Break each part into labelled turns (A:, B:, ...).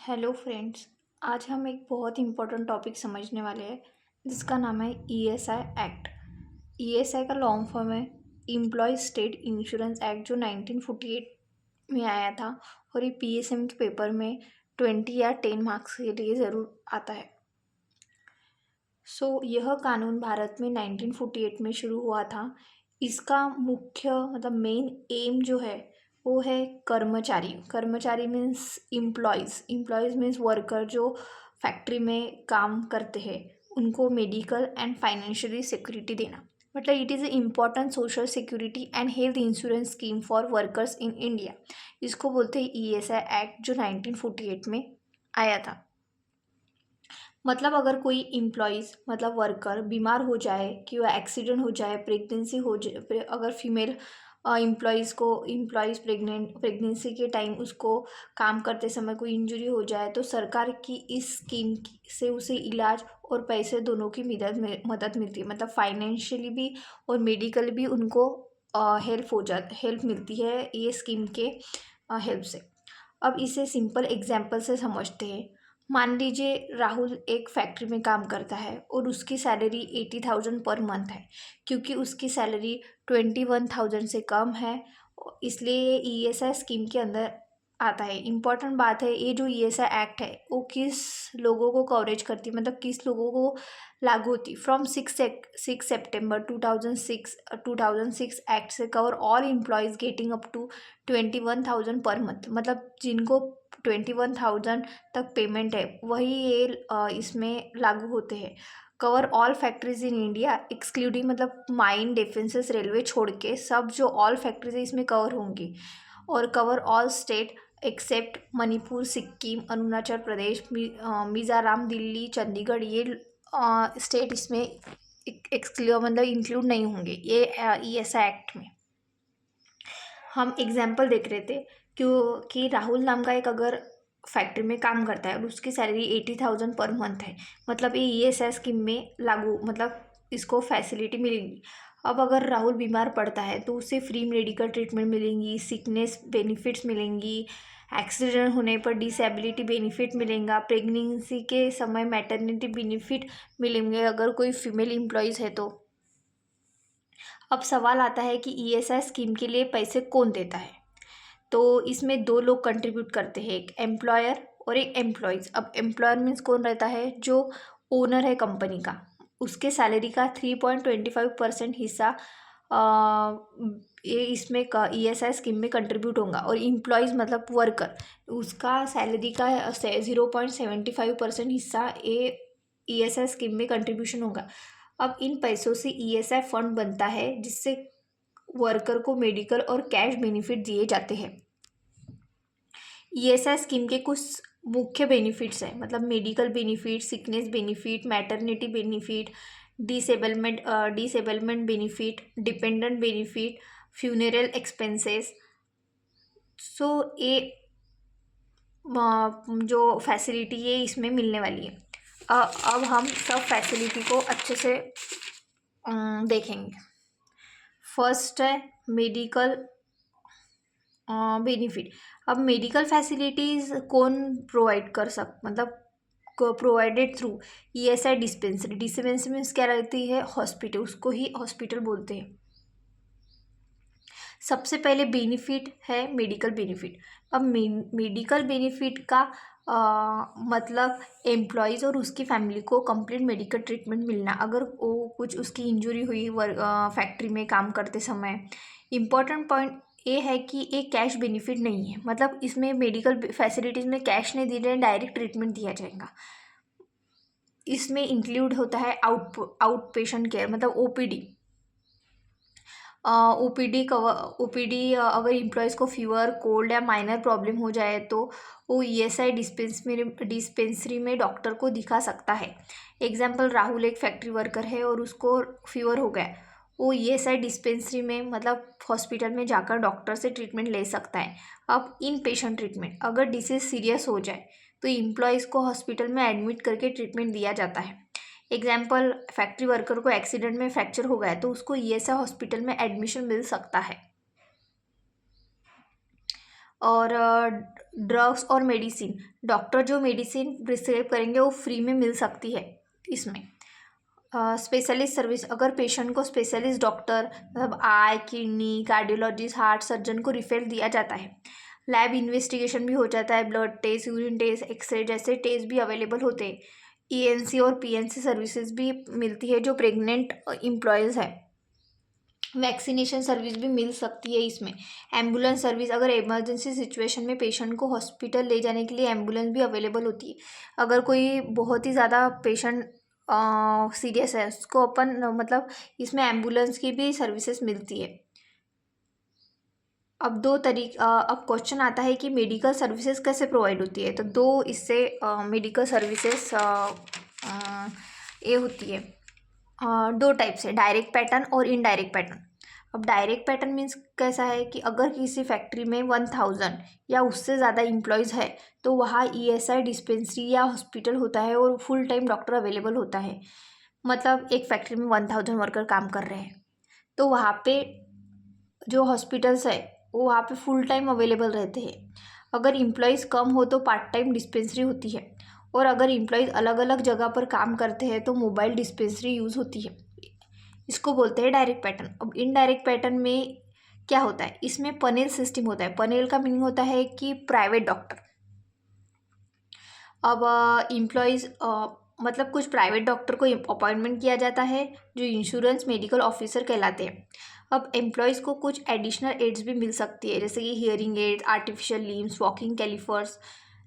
A: Hello friends. आज हम एक बहुत इम्पोर्टेंट टॉपिक समझने वाले हैं जिसका नाम है ईएसआई एक्ट। ईएसआई का लॉन्ग फॉर्म है एम्प्लॉय स्टेट इंश्योरेंस एक्ट, जो 1948 में आया था। और ये पीएसएम के पेपर में 20 या 10 मार्क्स के लिए ज़रूर आता है। यह कानून भारत में 1948 में शुरू हुआ था। इसका मुख्य मेन एम जो है वो है कर्मचारी। कर्मचारी मीन्स एम्प्लॉयज़ मीन्स वर्कर जो फैक्ट्री में काम करते हैं, उनको मेडिकल एंड फाइनेंशियली सिक्योरिटी देना। It is a important social security and health insurance scheme for workers in India. इसको बोलते हैं ईएसआई एक्ट, जो 1948 में आया था। अगर कोई इम्प्लॉइज़ वर्कर बीमार हो जाए, कि वह एक्सीडेंट हो जाए, प्रेगनेंसी हो जाए, अगर फीमेल इम्प्लॉइज़ प्रेगनेंसी के टाइम उसको काम करते समय कोई इंजरी हो जाए, तो सरकार की इस स्कीम से उसे इलाज और पैसे दोनों की मदद मिलती है। फाइनेंशियली भी और मेडिकल भी उनको हेल्प मिलती है ये स्कीम के हेल्प से। अब इसे सिंपल एग्जाम्पल से समझते हैं। मान लीजिए राहुल एक फैक्ट्री में काम करता है और उसकी सैलरी 80,000 पर मंथ है। क्योंकि उसकी सैलरी 21,000 से कम है, इसलिए ये ईएसआई स्कीम के अंदर आता है। इम्पॉर्टेंट बात है, ये जो ईएसआई एक्ट है वो किस लोगों को कवरेज करती है, किस लोगों को लागू होती। फ्रॉम 6 सितंबर 2006 एक्ट से cover all employees getting up to 21,000 per month. जिनको 21,000 तक पेमेंट है वही ये इसमें लागू होते हैं। Cover all factories in India excluding mine defences railway छोड़ के सब जो ऑल फैक्ट्रीज है इसमें कवर होंगी। और cover all state except Manipur, Sikkim, Arunachal Pradesh, Mizoram, Delhi, Chandigarh, ये स्टेट इसमें इंक्लूड नहीं होंगे ये ईएसआई एक्ट में। हम एग्जाम्पल देख रहे थे क्योंकि राहुल नाम का एक अगर फैक्ट्री में काम करता है और उसकी सैलरी 80,000 पर मंथ है, ये ईएसआई स्कीम में लागू इसको फैसिलिटी मिलेगी। अब अगर राहुल बीमार पड़ता है तो उसे फ्री मेडिकल ट्रीटमेंट मिलेंगी, सिकनेस बेनिफिट्स मिलेंगी, एक्सीडेंट होने पर डिसेबिलिटी बेनिफिट मिलेगा, प्रेगनेंसी के समय मैटरनिटी बेनिफिट मिलेंगे अगर कोई फीमेल एम्प्लॉयज़ है तो। अब सवाल आता है कि ईएसआई स्कीम के लिए पैसे कौन देता है। तो इसमें दो लोग कंट्रीब्यूट करते हैं, एक एम्प्लॉयर और एक एम्प्लॉयज़। अब एम्प्लॉयर मीन्स कौन रहता है, जो ओनर है कंपनी का, उसके सैलरी का 3.25% हिस्सा ये इसमें ईएसआई स्कीम में कंट्रीब्यूट होगा। और एम्प्लॉयज़ वर्कर, उसका सैलरी का 0.75% हिस्सा ये ईएसआई स्कीम में कंट्रीब्यूशन होगा। अब इन पैसों से ईएसआई फंड बनता है जिससे वर्कर को मेडिकल और कैश बेनिफिट दिए जाते हैं। ईएसआई स्कीम के कुछ मुख्य बेनिफिट्स हैं, medical benefit, sickness benefit, maternity benefit, disablement benefit, dependent benefit, funeral expenses. ये जो फैसिलिटी है इसमें मिलने वाली है। अब हम सब फैसिलिटी को अच्छे से देखेंगे। फर्स्ट है मेडिकल बेनिफिट। अब मेडिकल फैसिलिटीज़ कौन प्रोवाइड कर provided through ESI dispensary. Dispensary means क्या रहती है, हॉस्पिटल, उसको ही हॉस्पिटल बोलते हैं। सबसे पहले बेनिफिट है मेडिकल बेनिफिट। अब मेडिकल बेनिफिट का एम्प्लॉयज़ और उसकी फैमिली को कंप्लीट मेडिकल ट्रीटमेंट मिलना अगर वो कुछ उसकी इंजरी हुई फैक्ट्री में काम करते समय। इम्पॉर्टेंट पॉइंट ये है कि ये कैश बेनिफिट नहीं है, इसमें मेडिकल फैसिलिटीज़ में कैश नहीं दिए, डायरेक्ट ट्रीटमेंट दिया जाएगा। इसमें इंक्लूड होता है out patient care, OPD. OPD अगर एम्प्लॉयज़ को फीवर, कोल्ड या माइनर प्रॉब्लम हो जाए तो वो ईएसआई डिस्पेंसरी में डॉक्टर को दिखा सकता है। एग्जाम्पल, राहुल एक फैक्ट्री वर्कर है और उसको फीवर हो गया, वो ईएसआई डिस्पेंसरी में हॉस्पिटल में जाकर डॉक्टर से ट्रीटमेंट ले सकता है। अब इन पेशेंट ट्रीटमेंट, अगर डिसीज सीरियस हो जाए तो एम्प्लॉयज़ को हॉस्पिटल में एडमिट करके ट्रीटमेंट दिया जाता है। एग्जाम्पल, फैक्ट्री वर्कर को एक्सीडेंट में फ्रैक्चर हो गया तो उसको ईएसआई हॉस्पिटल में एडमिशन मिल सकता है। और ड्रग्स और मेडिसिन, डॉक्टर जो मेडिसिन प्रिस्क्राइब करेंगे वो फ्री में मिल सकती है इसमें। स्पेशलिस्ट सर्विस, अगर पेशेंट को स्पेशलिस्ट डॉक्टर मतलब eye, kidney, cardiologist, heart surgeon को रिफर दिया जाता है। लैब इन्वेस्टिगेशन भी हो जाता है, blood test, urine test, x-ray जैसे टेस्ट भी अवेलेबल होते हैं। ईएनसी और पीएनसी सर्विसेज भी मिलती है जो प्रेग्नेंट एम्प्लॉयज़ है। वैक्सीनेशन सर्विस भी मिल सकती है इसमें। एम्बुलेंस सर्विस, अगर इमरजेंसी सिचुएशन में पेशेंट को हॉस्पिटल ले जाने के लिए एम्बुलेंस भी अवेलेबल होती है। अगर कोई बहुत ही ज़्यादा पेशेंट सीरियस है उसको अपन मतलब इसमें एम्बुलेंस की भी सर्विसेज मिलती है। अब अब क्वेश्चन आता है कि मेडिकल सर्विसेज कैसे प्रोवाइड होती है। तो दो इससे मेडिकल सर्विसेज ये होती है दो टाइप से, डायरेक्ट पैटर्न और इनडायरेक्ट पैटर्न। अब डायरेक्ट पैटर्न मीन्स कैसा है कि अगर किसी फैक्ट्री में 1000 या उससे ज़्यादा इम्प्लॉयज़ है तो वहाँ ईएसआई डिस्पेंसरी या हॉस्पिटल होता है और फुल टाइम डॉक्टर अवेलेबल होता है। मतलब एक फैक्ट्री में 1000 वर्कर काम कर रहे हैं तो वहाँ पे जो हॉस्पिटल्स है वो वहाँ पे फुल टाइम अवेलेबल रहते हैं। अगर इम्प्लॉयज़ कम हो तो पार्ट टाइम डिस्पेंसरी होती है, और अगर इम्प्लॉयज़ अलग अलग जगह पर काम करते हैं तो मोबाइल डिस्पेंसरी यूज़ होती है। इसको बोलते हैं डायरेक्ट पैटर्न। अब इनडायरेक्ट पैटर्न में क्या होता है, इसमें पनेल सिस्टम होता है। पनेल का मीनिंग होता है कि प्राइवेट डॉक्टर। अब इम्प्लॉयज़ मतलब कुछ प्राइवेट डॉक्टर को अपॉइंटमेंट किया जाता है जो इंश्योरेंस मेडिकल ऑफिसर कहलाते हैं। अब एम्प्लॉयज़ को कुछ एडिशनल एड्स भी मिल सकती है जैसे कि hearing aids, artificial limbs, walking calipers,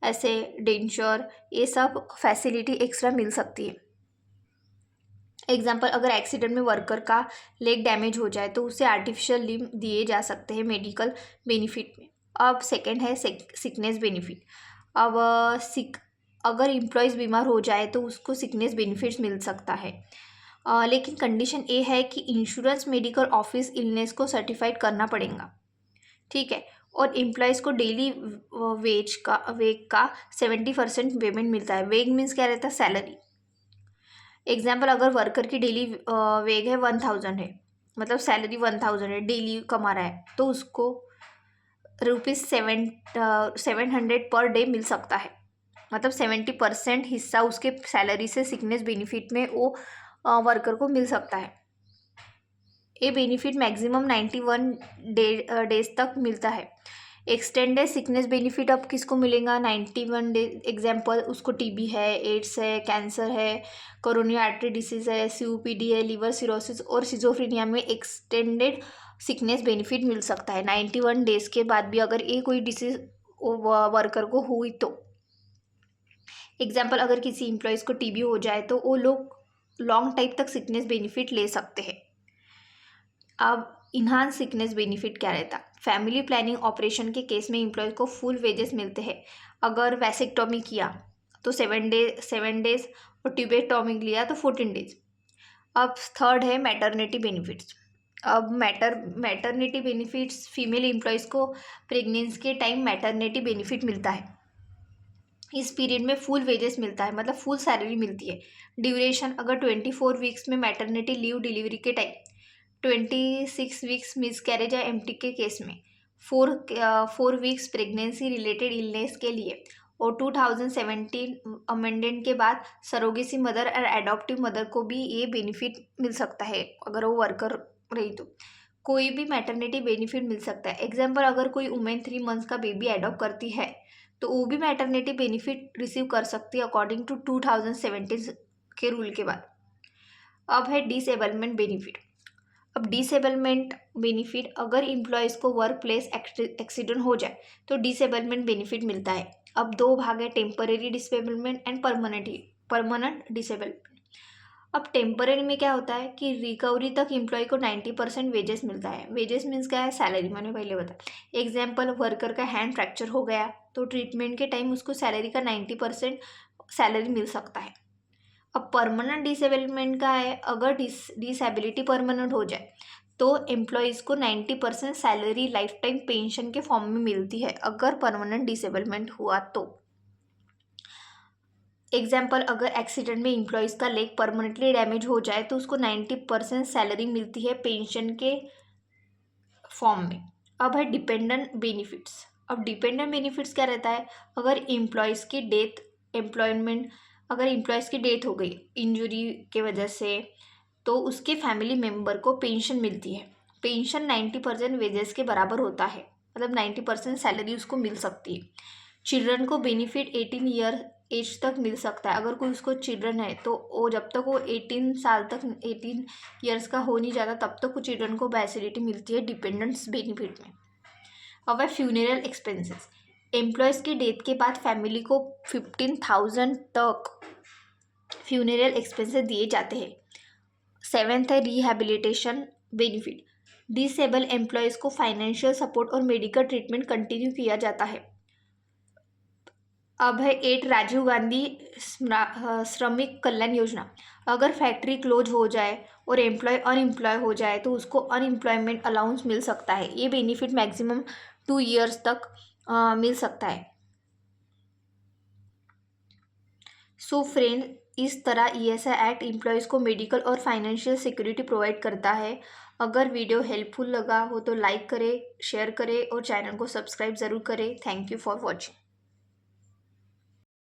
A: ऐसे डेंचर, ये सब फैसिलिटी एक्स्ट्रा मिल सकती है। एग्जाम्पल, अगर एक्सीडेंट में वर्कर का लेग डैमेज हो जाए तो उसे आर्टिफिशियल लिम्ब दिए जा सकते हैं मेडिकल बेनिफिट में। अब सेकेंड है सिकनेस बेनिफिट। अब अगर एम्प्लॉयज़ बीमार हो जाए तो उसको सिकनेस बेनिफिट्स मिल सकता है। लेकिन कंडीशन ये है कि इंश्योरेंस मेडिकल ऑफिस इलनेस को सर्टिफाइड करना पड़ेगा, ठीक है। और एम्प्लॉयज़ को डेली वेग का 70% पेमेंट मिलता है। वेग मीन्स क्या रहता है, सैलरी। एग्जाम्पल, अगर वर्कर की डेली वेग है 1000 है, मतलब सैलरी 1000 है, डेली कमा रहा है, तो उसको ₹700 पर डे मिल सकता है। मतलब 70% हिस्सा उसके सैलरी से सिकनेस बेनिफिट में वो वर्कर को मिल सकता है। ये बेनिफिट मैक्सिमम 91 डेज तक मिलता है। एक्सटेंडेड सिकनेस बेनिफिट अब किसको मिलेगा, 91 डे। एग्जाम्पल, उसको टीबी है, एड्स है, कैंसर है, कोरोनरी आर्टरी डिसीज है, सीओपीडी है, लिवर सिरोसिस और सिजोफ्रेनिया में एक्सटेंडेड सिकनेस बेनिफिट मिल सकता है 91 डेज के बाद भी अगर ये कोई डिसीज वर्कर को हुई तो। एग्जाम्पल, अगर किसी एम्प्लॉयज़ को टीबी हो जाए तो वो लोग लॉन्ग टाइम तक सिकनेस बेनिफिट ले सकते हैं। अब इन्हांस सिकनेस बेनिफिट क्या रहता, फैमिली प्लानिंग ऑपरेशन के केस में एम्प्लॉय को फुल वेजेस मिलते हैं। अगर वैसेक्टॉमी किया तो 7 डेज और ट्यूबेक्टॉमी लिया तो 14 डेज। अब थर्ड है मैटरनिटी बेनिफिट्स। अब मैटरनिटी बेनिफिट्स, फीमेल एम्प्लॉयज़ को प्रेगनेंसी के टाइम मैटरनिटी बेनिफिट मिलता है। इस पीरियड में फुल वेजेस मिलता है, मतलब फुल सैलरी मिलती है। ड्यूरेशन, अगर 24 वीक्स में मैटरनिटी लीव डिलीवरी के टाइम, 26 वीक्स मिसकैरेज या एमटी के केस में, 4 वीक्स प्रेगनेंसी रिलेटेड इलनेस के लिए, और 2017 अमेंडेंट के बाद सरोगेसी मदर और एडॉप्टिव मदर को भी ये बेनिफिट मिल सकता है अगर वो वर्कर रही तो। कोई भी मैटरनिटी बेनिफिट मिल सकता है। एग्जाम्पल, अगर कोई वुमेन 3 मंथ्स का बेबी एडॉप्ट करती है तो वो भी मैटरनिटी बेनिफिट रिसीव कर सकती है अकॉर्डिंग टू 2017 के रूल के बाद। अब है डिसेबलमेंट बेनिफिट। अब डिसेबलमेंट बेनिफिट, अगर एम्प्लॉयज़ को वर्क प्लेस एक्सीडेंट हो जाए तो डिसेबलमेंट बेनिफिट मिलता है। अब दो भाग है, temporary disablement and permanent disablement. अब टेम्परेरी में क्या होता है कि रिकवरी तक एम्प्लॉय को 90% वेजेस मिलता है। वेजेस मीन्स क्या है, सैलरी, मैंने पहले बताया। एग्जाम्पल, वर्कर का हैंड फ्रैक्चर हो गया तो ट्रीटमेंट के टाइम उसको सैलरी का 90% सैलरी मिल सकता है। अब परमानेंट डिसेबलमेंट का है, अगर डिसेबिलिटी परमानेंट हो जाए तो एम्प्लॉयज़ को 90% सैलरी लाइफ टाइम पेंशन के फॉर्म में मिलती है अगर परमानेंट डिसेबलमेंट हुआ तो। एग्जाम्पल, अगर एक्सीडेंट में एम्प्लॉयज़ का लेग परमानेंटली डैमेज हो जाए तो उसको 90% सैलरी मिलती है पेंशन के फॉर्म में। अब है डिपेंडेंट बेनिफिट्स। अब डिपेंडेंट बेनिफिट्स क्या रहता है, अगर एम्प्लॉयज़ की डेथ, अगर एम्प्लॉयज़ की डेथ हो गई इंजरी के वजह से, तो उसके फैमिली मेम्बर को पेंशन मिलती है। पेंशन 90% वेजेस के बराबर होता है, मतलब 90% सैलरी उसको मिल सकती है। चिल्ड्रन को बेनिफिट 18 ईयर एज तक मिल सकता है। अगर कोई उसको चिल्ड्रन है तो वो जब तक वो 18 साल तक 18 ईयर्स का हो नहीं जाता तब तक वो चिल्ड्रन को फैसिलिटी मिलती है डिपेंडेंट्स बेनिफिट में। अब है फ्यूनरल एक्सपेंसेस। एम्प्लॉयज़ की डेथ के बाद फैमिली को 15,000 तक फ्यूनरल एक्सपेंसेस दिए जाते हैं। 7th है रिहैबिलिटेशन बेनिफिट। डिसेबल एम्प्लॉयज़ को फाइनेंशियल सपोर्ट और मेडिकल ट्रीटमेंट कंटिन्यू किया जाता है। अब है 8 राजीव गांधी श्रमिक कल्याण योजना। अगर फैक्ट्री क्लोज हो जाए और एम्प्लॉय अनएम्प्लॉय हो जाए तो उसको अनएम्प्लॉयमेंट अलाउंस मिल सकता है। ये बेनिफिट मैक्सिमम 2 ईयर्स तक मिल सकता है। सो फ्रेंड, इस तरह ESI एक्ट एम्प्लॉयज़ को मेडिकल और फाइनेंशियल सिक्योरिटी प्रोवाइड करता है। अगर वीडियो हेल्पफुल लगा हो तो लाइक करें, शेयर करें और चैनल को सब्सक्राइब ज़रूर करें। Thank you for watching.